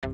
Good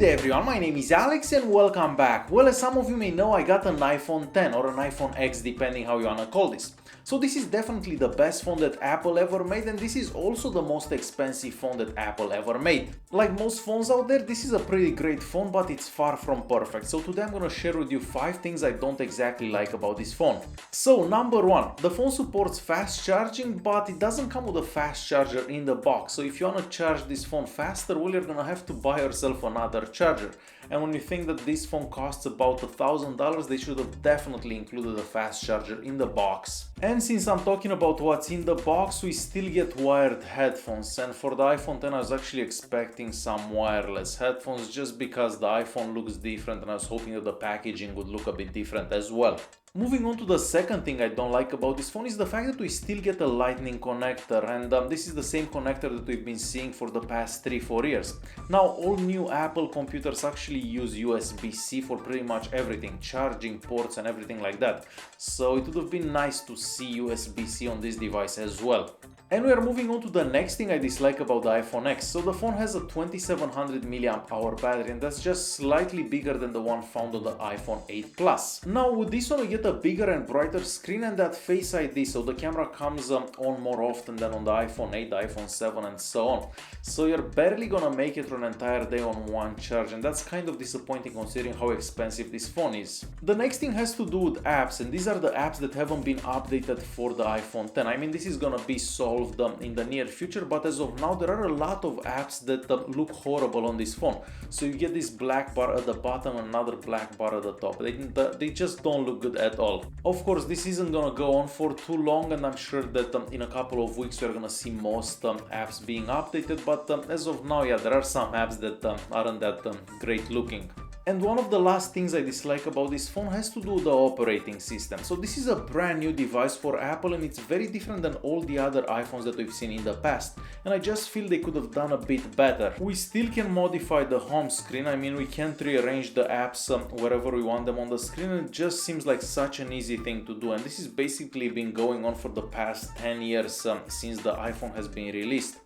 day everyone, my name is Alex and welcome back. Well, as some of you may know, I got an iPhone 10 or an iPhone X depending how you wanna call this. So this is definitely the best phone that Apple ever made, and this is also the most expensive phone that Apple ever made. Like most phones out there, this is a pretty great phone, but it's far from perfect. So today I'm gonna share with you 5 things I don't exactly like about this phone. So number 1, the phone supports fast charging, but it doesn't come with a fast charger in the box. So if you wanna charge this phone faster, well, you're gonna have to buy yourself another charger. And when you think that this phone costs about $1,000, they should have definitely included a fast charger in the box. And since I'm talking about what's in the box, we still get wired headphones, and for the iPhone 10 I was actually expecting some wireless headphones just because the iPhone looks different and I was hoping that the packaging would look a bit different as well. Moving on to the second thing I don't like about this phone is the fact that we still get a lightning connector, and this is the same connector that we've been seeing for the past 3-4 years. Now all new Apple computers actually use USB-C for pretty much everything, charging ports and everything like that. So it would have been nice to see USB-C on this device as well. And we are moving on to the next thing I dislike about the iPhone X. So the phone has a 2700 mAh battery, and that's just slightly bigger than the one found on the iPhone 8 Plus. Now with this one we get a bigger and brighter screen and that Face ID, so the camera comes on more often than on the iPhone 8, the iPhone 7 and so on. So you're barely gonna make it through an entire day on one charge, and that's kind of disappointing considering how expensive this phone is. The next thing has to do with apps, and these are the apps that haven't been updated for the iPhone 10. I mean, this is gonna be solved in the near future, but as of now there are a lot of apps that look horrible on this phone. So you get this black bar at the bottom and another black bar at the top. They just don't look good at all. Of course, this isn't gonna go on for too long, and I'm sure that in a couple of weeks we're gonna see most apps being updated, but as of now, yeah, there are some apps that aren't that great looking. And one of the last things I dislike about this phone has to do with the operating system. So this is a brand new device for Apple, and it's very different than all the other iPhones that we've seen in the past. And I just feel they could have done a bit better. We still can modify the home screen. I mean, we can't rearrange the apps wherever we want them on the screen, and it just seems like such an easy thing to do. And this has basically been going on for the past 10 years since the iPhone has been released.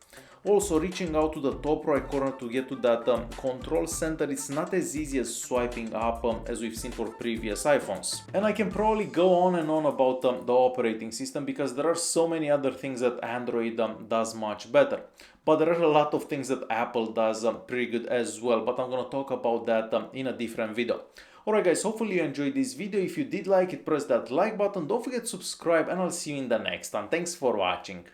Also, reaching out to the top right corner to get to that control center, it's not as easy as swiping up as we've seen for previous iPhones. And I can probably go on and on about the operating system because there are so many other things that Android does much better. But there are a lot of things that Apple does pretty good as well, but I'm gonna talk about that in a different video. Alright guys, hopefully you enjoyed this video. If you did like it, press that like button, don't forget to subscribe, and I'll see you in the next one. Thanks for watching.